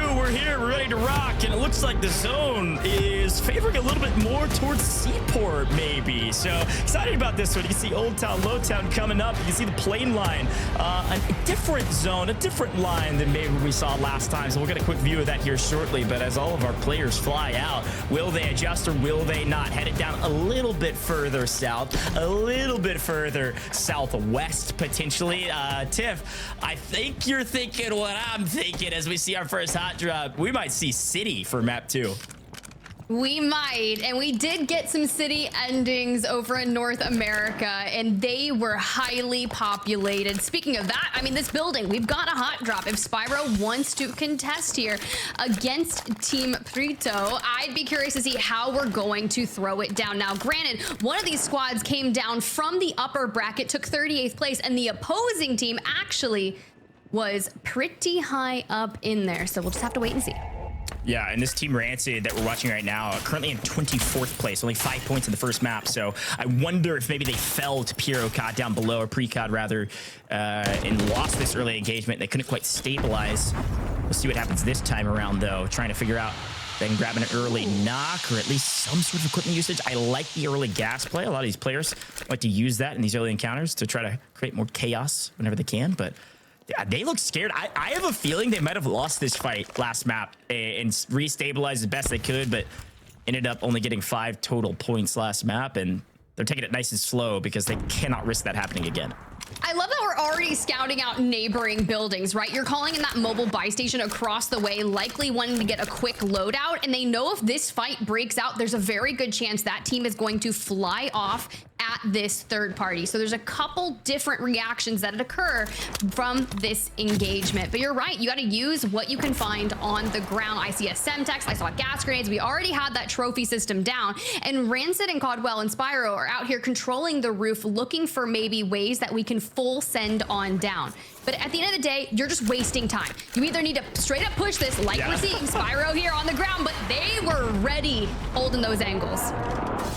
We're here, we're ready to rock, and it looks like the zone is favoring a little bit more towards Seaport, maybe. So excited about this one. You can see Old Town, Low Town coming up. You can see the plane line, a different zone, a different line than maybe we saw last time. So we'll get a quick view of that here shortly. But as all of our players fly out, will they adjust or will they not? Head it down a little bit further south, a little bit further southwest, potentially. Tiff, I think you're thinking what I'm thinking as we see our first hot drop. We might see City for map 2. We might, and we did get some city endings over in North America, and they were highly populated. Speaking of that, I mean, this building, we've got a hot drop. If Spyro wants to contest here against Team Prito, I'd be curious to see how we're going to throw it down. Now, granted, one of these squads came down from the upper bracket, took 38th place, and the opposing team actually was pretty high up in there. So we'll just have to wait and see. Yeah, and this Team Rancid that we're watching right now, currently in 24th place, only 5 points in the first map. So I wonder if maybe they fell to Pyrocod down below, or Precod rather, and lost this early engagement. They couldn't quite stabilize. We'll see what happens this time around, though. Trying to figure out then grabbing an early knock or at least some sort of equipment usage. I like the early gas play. A lot of these players like to use that in these early encounters to try to create more chaos whenever they can, but yeah, they look scared. I have a feeling they might have lost this fight last map and restabilized as best they could, but ended up only getting 5 total points last map, and they're taking it nice and slow because they cannot risk that happening again. I love that we're already scouting out neighboring buildings, right? You're calling in that mobile buy station across the way, likely wanting to get a quick loadout, and they know if this fight breaks out, there's a very good chance that team is going to fly off at this third party. So there's a couple different reactions that occur from this engagement. But you're right, you got to use what you can find on the ground. I see a Semtex, I saw gas grenades. We already had that trophy system down, and Rancid and Codwell and Spyro are out here controlling the roof, looking for maybe ways that we can full send on down. But at the end of the day, you're just wasting time. You either need to straight up push this, like we're seeing Spyro here on the ground, but they were ready holding those angles.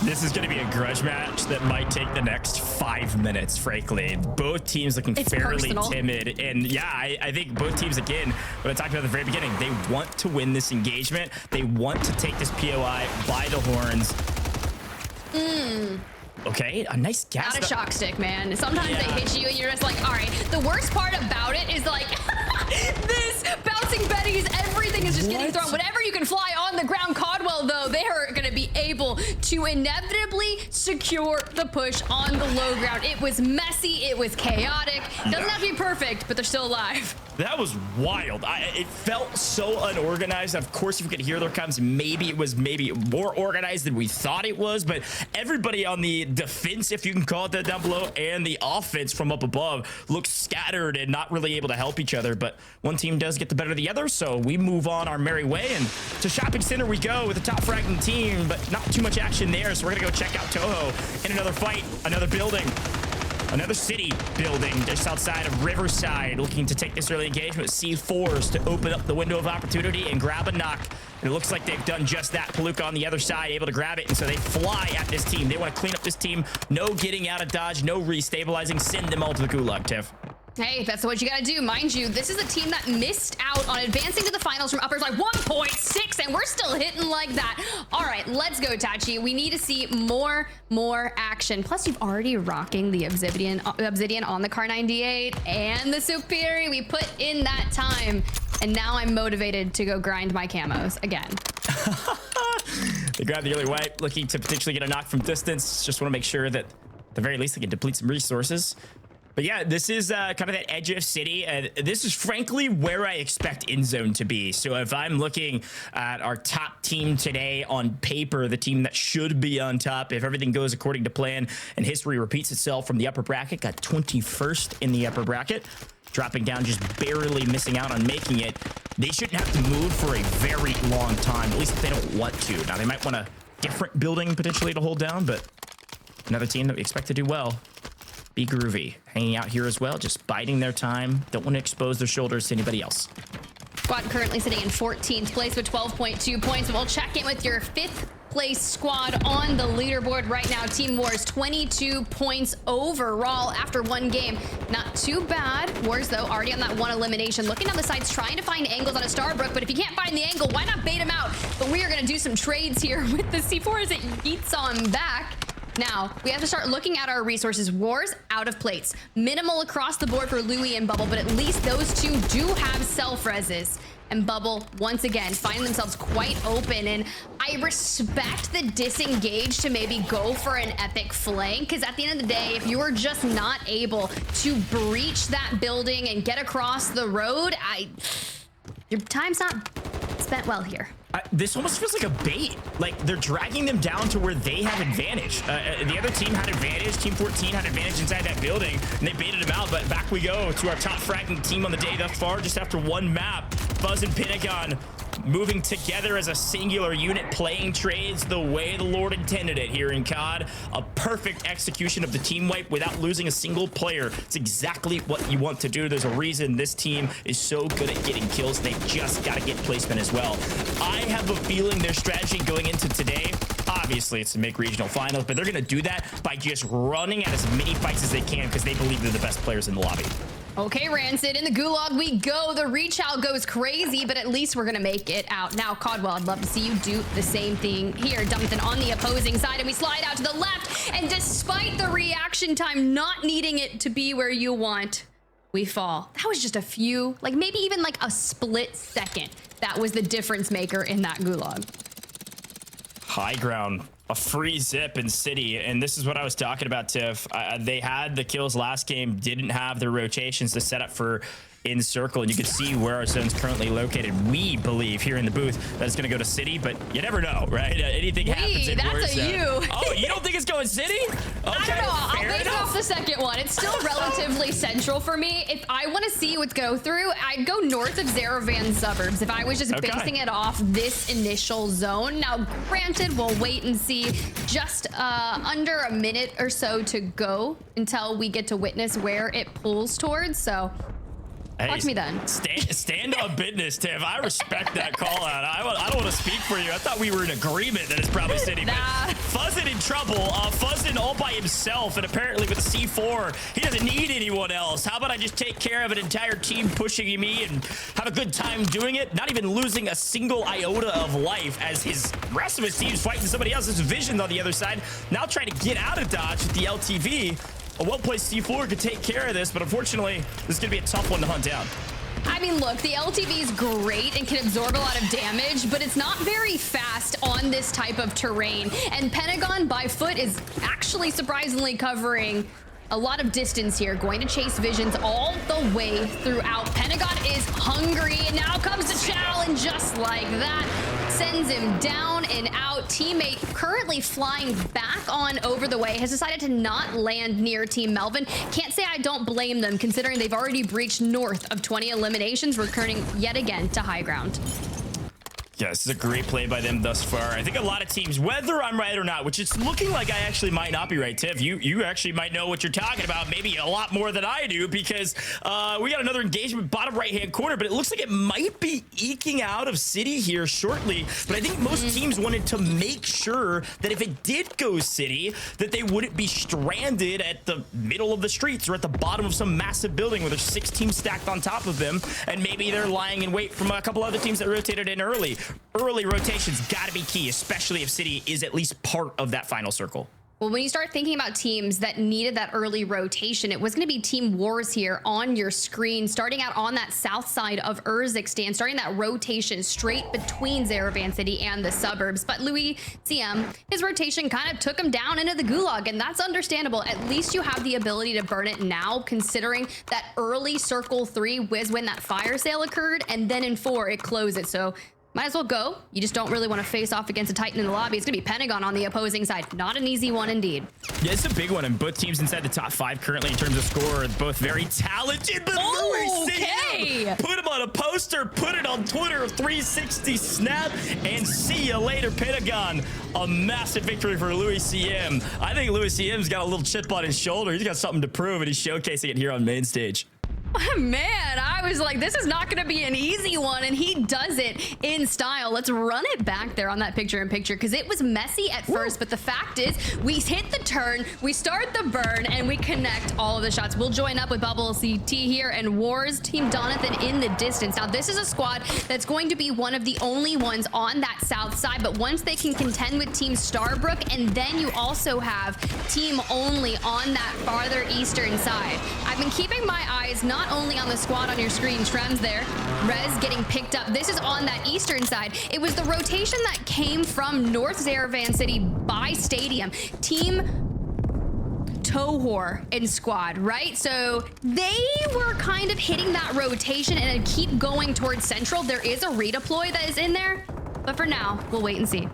This is going to be a grudge match that might take the next 5 minutes, frankly. Both teams looking fairly timid. And yeah, I think both teams, again, what I talked about at the very beginning, they want to win this engagement. They want to take this POI by the horns. Okay, a nice gas. Not a shock stick, man. Sometimes they hit you and you're just like, all right. The worst part about it is like this bouncing betties, everything is just getting thrown. Whatever you can fly on the ground. Codwell, though, they are going to be able to inevitably secure the push on the low ground. It was messy. It was chaotic. Doesn't have to be perfect, but they're still alive. That was wild. It felt so unorganized. Of course, if you could hear their comms, maybe it was more organized than we thought it was, but everybody on the defense, if you can call it that, down below, and the offense from up above looks scattered and not really able to help each other. But one team does get the better of the other, so we move on our merry way, and to Shopping Center we go with the top fragging team, but not too much action there, so we're gonna go check out Toho in another fight, another building. Another city building just outside of Riverside, looking to take this early engagement. C4s to open up the window of opportunity and grab a knock. And it looks like they've done just that. Palooka on the other side, able to grab it. And so they fly at this team. They want to clean up this team. No getting out of dodge, no restabilizing. Send them all to the gulag, Tiff. Hey, that's what you gotta do. Mind you, this is a team that missed out on advancing to the finals from uppers like 1.6, and we're still hitting like that. All right, let's go, Tachi. We need to see more action. Plus, you've already rocking the Obsidian on the Car 98 and the Superi. We put in that time, and now I'm motivated to go grind my camos again. They grab the early wipe, looking to potentially get a knock from distance. Just want to make sure that at the very least they can deplete some resources. But yeah, this is kind of that edge of city. This is frankly where I expect in zone to be. So if I'm looking at our top team today on paper, the team that should be on top, if everything goes according to plan and history repeats itself from the upper bracket, got 21st in the upper bracket, dropping down, just barely missing out on making it. They shouldn't have to move for a very long time, at least if they don't want to. Now, they might want a different building potentially to hold down, but another team that we expect to do well. Be groovy, hanging out here as well, just biding their time. Don't want to expose their shoulders to anybody else. Squad currently sitting in 14th place with 12.2 points. We'll check in with your 5th place squad on the leaderboard right now. Team Wars 22 points overall after one game. Not too bad. Wars though already on that one elimination, looking down the sides, trying to find angles on a Starbrook, but if you can't find the angle, why not bait him out? But we are going to do some trades here with the C4 as it yeets on back. Now, we have to start looking at our resources. Wars out of plates. Minimal across the board for Louis and Bubble, but at least those two do have self-reses. And Bubble, once again, finding themselves quite open. And I respect the disengage to maybe go for an epic flank, because at the end of the day, if you are just not able to breach that building and get across the road, your time's not spent well here. This almost feels like a bait. Like they're dragging them down to where they have advantage. The other team had advantage. Team 14 had advantage inside that building, and they baited them out. But back we go to our top fragging team on the day thus far, just after one map. Fuzz and Pentagon moving together as a singular unit, playing trades the way the Lord intended it here in COD. A perfect execution of the team wipe without losing a single player. It's exactly what you want to do. There's a reason this team is so good at getting kills. They've just got to get placement as well. I have a feeling their strategy going into today, obviously it's to make regional finals, but they're going to do that by just running at as many fights as they can because they believe they're the best players in the lobby. Okay, Rancid, in the gulag we go. The reach out goes crazy, but at least we're gonna make it out. Now, Codwell, I'd love to see you do the same thing here. Dumpton on the opposing side, and we slide out to the left, and despite the reaction time not needing it to be where you want, we fall. That was just a few, like maybe even like a split second. That was the difference maker in that gulag. High ground, a free zip in City, and this is what I was talking about, Tiff. They had the kills last game, didn't have their rotations to set up for in circle, and you can see where our zone's currently located. We believe here in the booth that it's going to go to City, but you never know, right? Anything happens in that's a you. Oh, you don't think it's going City? Okay, I don't know. I'll base it off the second one. It's still relatively central for me. If I want to see what go through, I'd go north of Zeravan suburbs if I was just basing it off this initial zone. Now, granted, we'll wait and see. Just under a minute or so to go until we get to witness where it pulls towards, so hey, watch me then. Stand on business, Tiff. I respect that call out. I don't want to speak for you. I thought we were in agreement that it's probably City. Nah. Fuzzin in trouble. Fuzzin all by himself, and apparently with the C4, he doesn't need anyone else. How about I just take care of an entire team pushing me and have a good time doing it? Not even losing a single iota of life as his rest of his team's fighting somebody else's vision on the other side. Now trying to get out of dodge with the LTV. A well-placed C4 could take care of this, but unfortunately, this is going to be a tough one to hunt down. I mean, look, the LTV is great and can absorb a lot of damage, but it's not very fast on this type of terrain. And Pentagon by foot is actually surprisingly covering a lot of distance here, going to chase visions all the way throughout. Pentagon is hungry, and now comes the challenge just like that. Sends him down and out. Teammate currently flying back on over the way has decided to not land near Team Melvin. Can't say I don't blame them, considering they've already breached north of 20 eliminations, returning yet again to high ground. Yeah, this is a great play by them thus far. I think a lot of teams, whether I'm right or not, which it's looking like I actually might not be right, Tiff. You actually might know what you're talking about, maybe a lot more than I do, because we got another engagement bottom right-hand corner, but it looks like it might be eking out of City here shortly. But I think most teams wanted to make sure that if it did go City, that they wouldn't be stranded at the middle of the streets or at the bottom of some massive building where there's 6 teams stacked on top of them, and maybe they're lying in wait from a couple other teams that rotated in early. Early rotations got to be key, especially if City is at least part of that final circle. Well, when you start thinking about teams that needed that early rotation, it was going to be Team Wars here on your screen, starting out on that south side of Urzikstan, starting that rotation straight between Zeravan City and the suburbs. But Louis CM, his rotation kind of took him down into the gulag, and that's understandable. At least you have the ability to burn it now, considering that early circle 3 was when that fire sale occurred, and then in 4 it closes. So might as well go. You just don't really want to face off against a Titan in the lobby. It's going to be Pentagon on the opposing side. Not an easy one indeed. Yeah, it's a big one, and both teams inside the top 5 currently in terms of score are both very talented. But okay, put him on a poster, put it on Twitter, 360 snap, and see you later, Pentagon. A massive victory for Louis CM. I think Louis CM's got a little chip on his shoulder. He's got something to prove, and he's showcasing it here on main stage. Man, I was like, this is not gonna be an easy one, and he does it in style. Let's run it back there on that picture-in-picture, because it was messy at first, but the fact is, we hit the turn, we start the burn, and we connect all of the shots. We'll join up with Bubble CT here and Wars, Team Donathan in the distance. Now, this is a squad that's going to be one of the only ones on that south side, but once they can contend with Team Starbrook, and then you also have Team Only on that farther eastern side. I've been keeping my eyes not only on the squad on your screen, Shrem's there, Rez getting picked up. This is on that eastern side. It was the rotation that came from North Zaravan City by Stadium. Team tfue in squad, right? So they were kind of hitting that rotation and keep going towards central. There is a redeploy that is in there, but for now, we'll wait and see.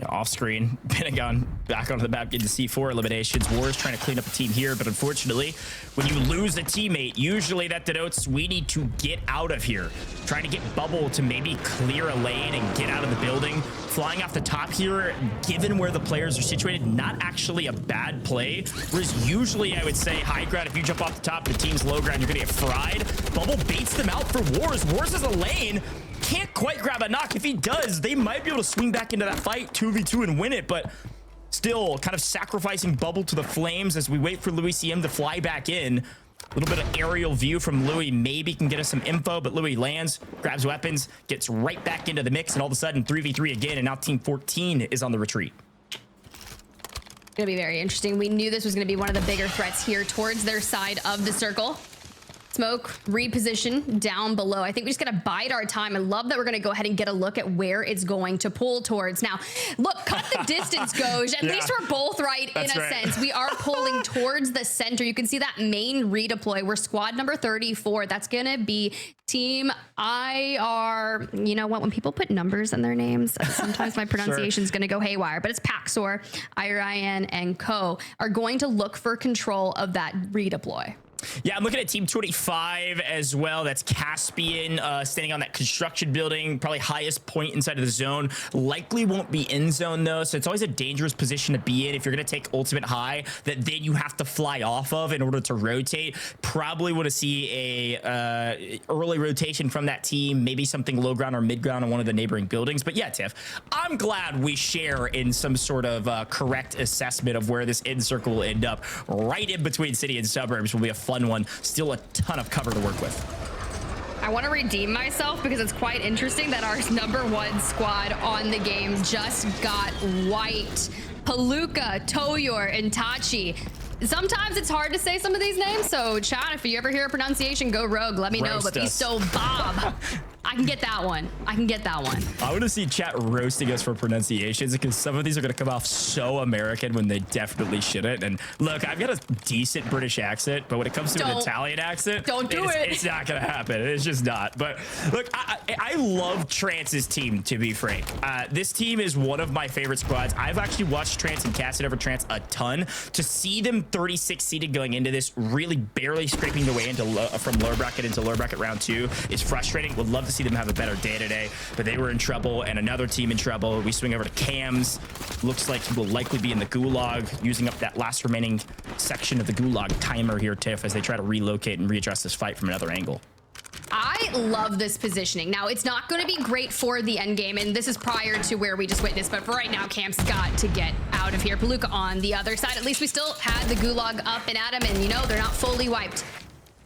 Off screen, Pentagon back onto the map, getting C4 eliminations. Wars trying to clean up a team here, but unfortunately, when you lose a teammate, usually that denotes we need to get out of here. Trying to get Bubble to maybe clear a lane and get out of the building. Flying off the top here, given where the players are situated, not actually a bad play. Whereas usually I would say high ground, if you jump off the top of the team's low ground, you're gonna get fried. Bubble baits them out for Wars. Wars is a lane. Can't quite grab a knock. If he does, they might be able to swing back into that fight 2v2 and win it, but still kind of sacrificing Bubble to the flames as we wait for Louis CM to fly back in. A little bit of aerial view from Louis maybe can get us some info, but Louis lands, grabs weapons, gets right back into the mix, and all of a sudden 3v3 again, and now Team 14 is on the retreat. Gonna be very interesting. We knew this was gonna be one of the bigger threats here towards their side of the circle. Smoke, reposition down below. I think we just gotta bide our time. I love that we're gonna go ahead and get a look at where it's going to pull towards. Now, look, cut the distance, Goj. At least we're both right in a sense. We are pulling towards the center. You can see that main redeploy. We're squad number 34. That's gonna be Team IR. You know what? When people put numbers in their names, sometimes my pronunciation is gonna go haywire, but it's Paxor, IRIN, and Co. are going to look for control of that redeploy. Yeah, I'm looking at Team 25 as well. That's Caspian standing on that construction building, probably highest point inside of the zone. Likely won't be in zone though, so it's always a dangerous position to be in if you're going to take ultimate high that then you have to fly off of in order to rotate. Probably want to see a early rotation from that team, maybe something low ground or mid ground on one of the neighboring buildings. But yeah, Tiff, I'm glad we share in some sort of correct assessment of where this end circle will end up. Right in between city and suburbs will be a fun one. Still a ton of cover to work with. I want to redeem myself because it's quite interesting that our #1 squad on the game just got wiped. Palooka, Toyor, and Tachi. Sometimes it's hard to say some of these names, so chat, if you ever hear a pronunciation go rogue, let me know. But be so Bob. I can get that one. I can get that one. I want to see chat roasting us for pronunciations because some of these are going to come off so American when they definitely shouldn't. And look, I've got a decent British accent, but when it comes to an Italian accent, it's not going to happen. It's just not. But look, I love Trance's team, to be frank. This team is one of my favorite squads. I've actually watched Trance and casted over Trance a ton. To see them 36 seeded going into this, really barely scraping their way into from lower bracket into lower bracket round 2 is frustrating. Would love to see them have a better day today, but they were in trouble and another team in trouble. We swing over to Cams. Looks like he will likely be in the gulag, using up that last remaining section of the gulag timer here, Tiff, as they try to relocate and readjust this fight from another angle. I love this positioning. Now, it's not going to be great for the end game, and this is prior to where we just witnessed, but for right now, Cam's got to get out of here. Palooka on the other side. At least we still had the gulag up and at him, and you know, they're not fully wiped.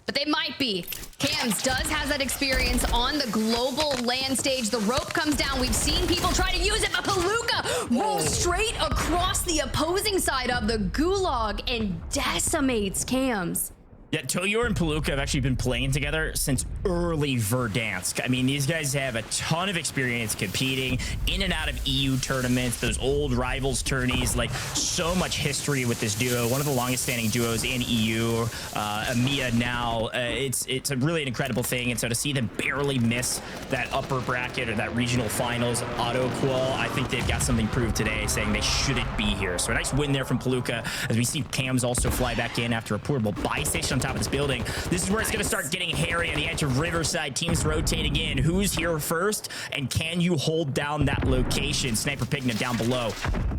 But they might be. Cams has that experience on the global land stage. The rope comes down. We've seen people try to use it, but Palooka rolls straight across the opposing side of the gulag and decimates Cams. Yeah, Toyor and Palooka have actually been playing together since early Verdansk. I mean, these guys have a ton of experience competing in and out of EU tournaments, those old rivals tourneys, like so much history with this duo. One of the longest standing duos in EU, EMEA now. It's a really an incredible thing. And so to see them barely miss that upper bracket or that regional finals auto qual, I think they've got something proved today saying they shouldn't be here. So a nice win there from Palooka as we see Cams also fly back in after a portable buy station on top of this building. This is where it's going to start getting hairy on the edge of Riverside. Teams rotating in. Who's here first? And can you hold down that location? Sniper Pigna down below.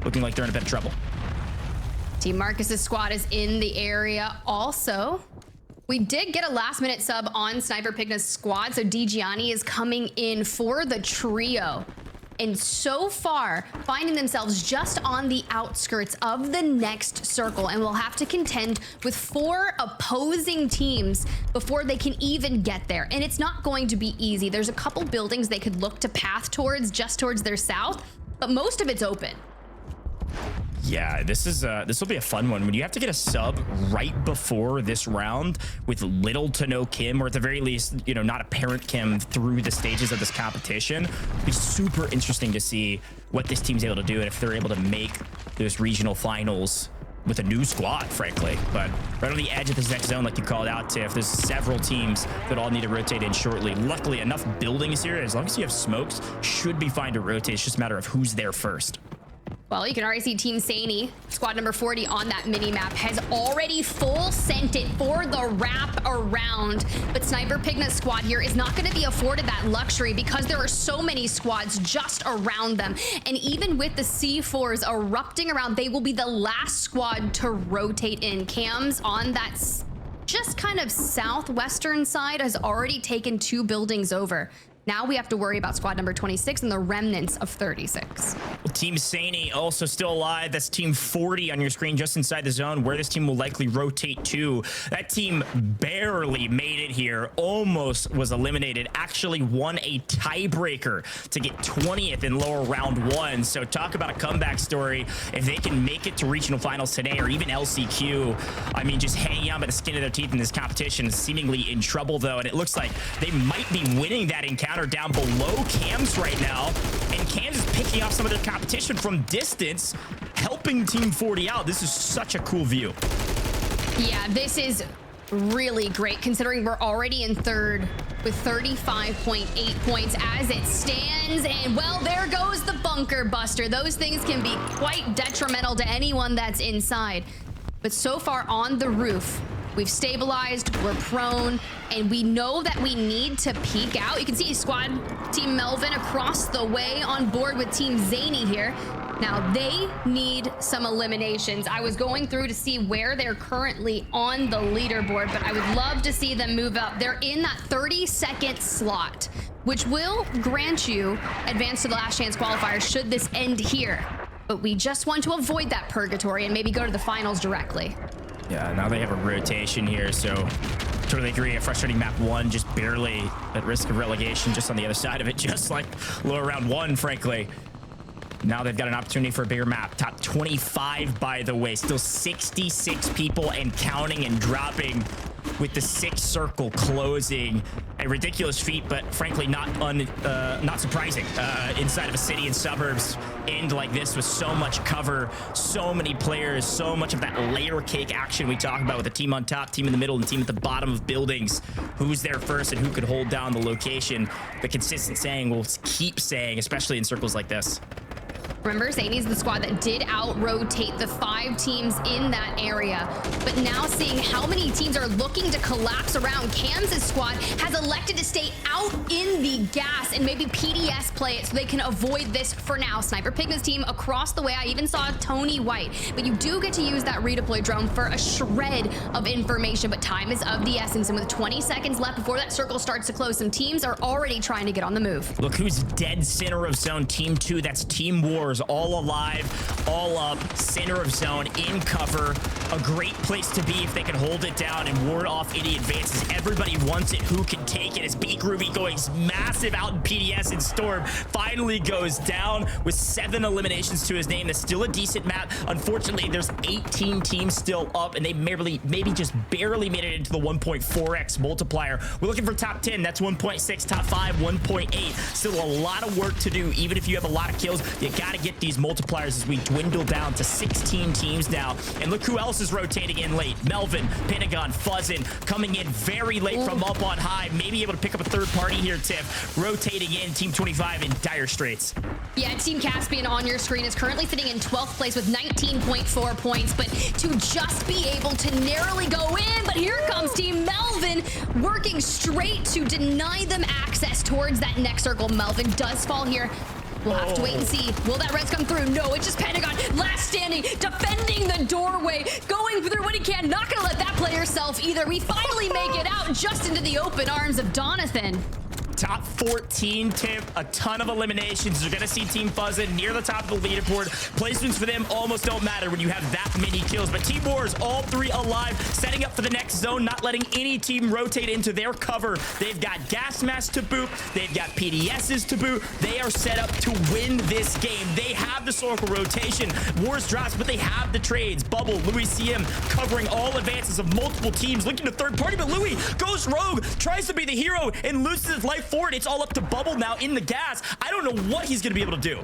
Looking like they're in a bit of trouble. Team Marcus's squad is in the area also. We did get a last-minute sub on Sniper Pigna's squad, so DGianni is coming in for the trio. And so far, finding themselves just on the outskirts of the next circle, and will have to contend with 4 opposing teams before they can even get there. And it's not going to be easy. There's a couple buildings they could look to path towards, just towards their south, but most of it's open. Yeah, this will be a fun one when you have to get a sub right before this round with little to no Kim, or at the very least, you know, not apparent Kim through the stages of this competition. It'll be super interesting to see what this team's able to do and if they're able to make those regional finals with a new squad, frankly. But right on the edge of this next zone, like you called out, Tiff, there's several teams that all need to rotate in shortly. Luckily, enough buildings here, as long as you have smokes, should be fine to rotate. It's just a matter of who's there first. Well, you can already see Team Sani, squad number 40 on that mini-map, has already full sent it for the wrap around. But Sniper Pigna's squad here is not going to be afforded that luxury because there are so many squads just around them. And even with the C4s erupting around, they will be the last squad to rotate in. Cams on that just kind of southwestern side has already taken 2 buildings over. Now we have to worry about squad number 26 and the remnants of 36. Well, Team Sani also still alive. That's Team 40 on your screen just inside the zone where this team will likely rotate to. That team barely made it here, almost was eliminated, actually won a tiebreaker to get 20th in lower round 1. So talk about a comeback story. If they can make it to regional finals today or even LCQ, I mean, just hanging on by the skin of their teeth in this competition, seemingly in trouble though. And it looks like they might be winning that encounter down below Cams right now, and Cams is picking off some of their competition from distance, helping Team 40 out. This is such a cool view. Yeah, this is really great considering we're already in third with 35.8 points as it stands. And well, there goes the bunker buster. Those things can be quite detrimental to anyone that's inside. But so far on the roof, we've stabilized, we're prone, and we know that we need to peek out. You can see squad Team Melvin across the way on board with Team Zany here. Now they need some eliminations. I was going through to see where they're currently on the leaderboard, but I would love to see them move up. They're in that 30-second slot, which will grant you advance to the last chance qualifier should this end here. But we just want to avoid that purgatory and maybe go to the finals directly. Yeah, now they have a rotation here, so totally agree. A frustrating map 1, just barely at risk of relegation, just on the other side of it, just like lower round 1, frankly. Now they've got an opportunity for a bigger map. Top 25, by the way. Still 66 people and counting and dropping, with the 6th circle closing. A ridiculous feat, but frankly not surprising. Inside of a city and suburbs, end like this with so much cover, so many players, so much of that layer cake action we talk about with the team on top, team in the middle, and team at the bottom of buildings. Who's there first and who could hold down the location? The consistent saying we'll keep saying, especially in circles like this. Remember, Zany's the squad that did out-rotate the 5 teams in that area. But now seeing how many teams are looking to collapse around, Cams' squad has elected to stay out in the gas and maybe PDS play it so they can avoid this for now. Sniper Pigna's team across the way. I even saw Tony White. But you do get to use that redeploy drone for a shred of information. But time is of the essence. And with 20 seconds left before that circle starts to close, some teams are already trying to get on the move. Look who's dead center of zone. Team 2, that's Team War. All alive, all up, center of zone, in cover. A great place to be if they can hold it down and ward off any advances. Everybody wants it. Who can take it? As Beak Ruby going massive out in PDS, and Storm finally goes down with 7 eliminations to his name. That's still a decent map. Unfortunately, there's 18 teams still up, and they maybe just barely made it into the 1.4x multiplier. We're looking for top 10. That's 1.6, top 5, 1.8. Still a lot of work to do. Even if you have a lot of kills, you got to get these multipliers as we dwindle down to 16 teams now. And look who else is rotating in late. Melvin, Pentagon, Fuzzin coming in very late from up on high. Maybe able to pick up a third party here, Tiff. Rotating in, Team 25 in dire straits. Yeah, Team Caspian on your screen is currently sitting in 12th place with 19.4 points, but to just be able to narrowly go in, but here comes Team Melvin working straight to deny them access towards that next circle. Melvin does fall here. We'll have to wait and see. Will that res come through? No, it's just Pentagon. Last standing, defending the doorway, going through what he can. Not gonna let that play herself either. We finally make it out just into the open arms of Donathan. Top 14 tip, a ton of eliminations. You're gonna see Team Fuzzin near the top of the leaderboard. Placements for them almost don't matter when you have that many kills. But Team Wars, all three alive, setting up for the next zone, not letting any team rotate into their cover. They've got gas masks to boot. They've got PDSs to boot. They are set up to win this game. They have the circle rotation. Wars drops, but they have the trades. Bubble, Louis CM covering all advances of multiple teams, looking to third party, but Louis goes rogue, tries to be the hero, and loses his life forward. It's all up to Bubble now in the gas. I don't know what he's gonna be able to do.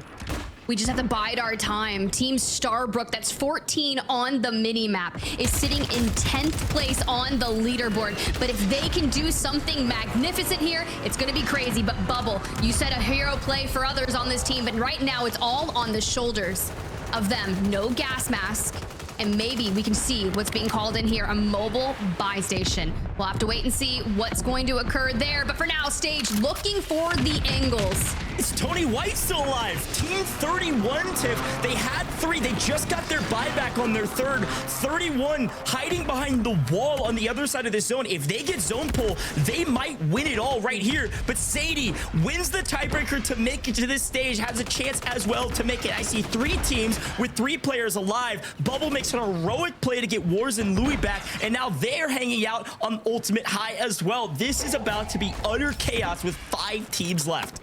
We just have to bide our time. Team Starbrook, that's 14 on the mini-map, is sitting in 10th place on the leaderboard. But if they can do something magnificent here, it's gonna be crazy. But Bubble, you said a hero play for others on this team, but right now it's all on the shoulders of them. No gas mask. And maybe we can see what's being called in here, a mobile buy station. We'll have to wait and see what's going to occur there. But for now, Stage looking for the angles. Is Tony White still alive? Team 31, Tiff. They had 3. They just got their buyback on their third. 31 hiding behind the wall on the other side of this zone. If they get zone pull, they might win it all right here. But Sadie wins the tiebreaker to make it to this stage, has a chance as well to make it. I see 3 teams with 3 players alive. Bubble makes an heroic play to get Wars and Louis back, and now they're hanging out on ultimate high as well. This is about to be utter chaos with 5 teams left.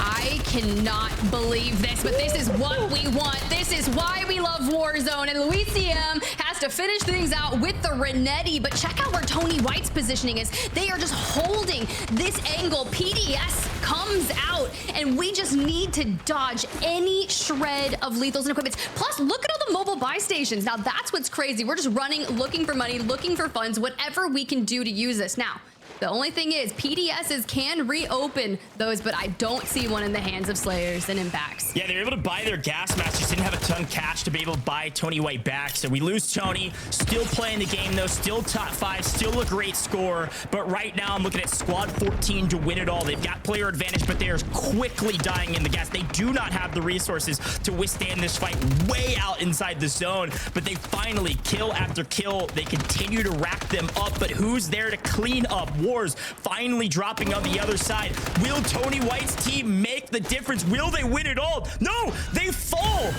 I cannot believe this, but this is what we want. This is why we love Warzone, and Louis CM has to finish things out with the Renetti. But check out where Tony White's positioning is. They are just holding this angle. PDS comes out, and we just need to dodge any shred of lethals and equipment. Plus, look at all the mobile buy stations. Now, that's what's crazy. We're just running, looking for money, looking for funds, whatever we can do to use this. Now, the only thing is, PDSs can reopen those, but I don't see one in the hands of Slayers and Impacts. Yeah, they were able to buy their gas mask, just didn't have a ton of cash to be able to buy Tony White back. So we lose Tony, still playing the game though, still top 5, still a great score. But right now I'm looking at squad 14 to win it all. They've got player advantage, but they are quickly dying in the gas. They do not have the resources to withstand this fight way out inside the zone, but they finally kill after kill. They continue to rack them up, but who's there to clean up? Wars finally dropping on the other side. Will Tony White's team make the difference? Will they win it all? No, they fall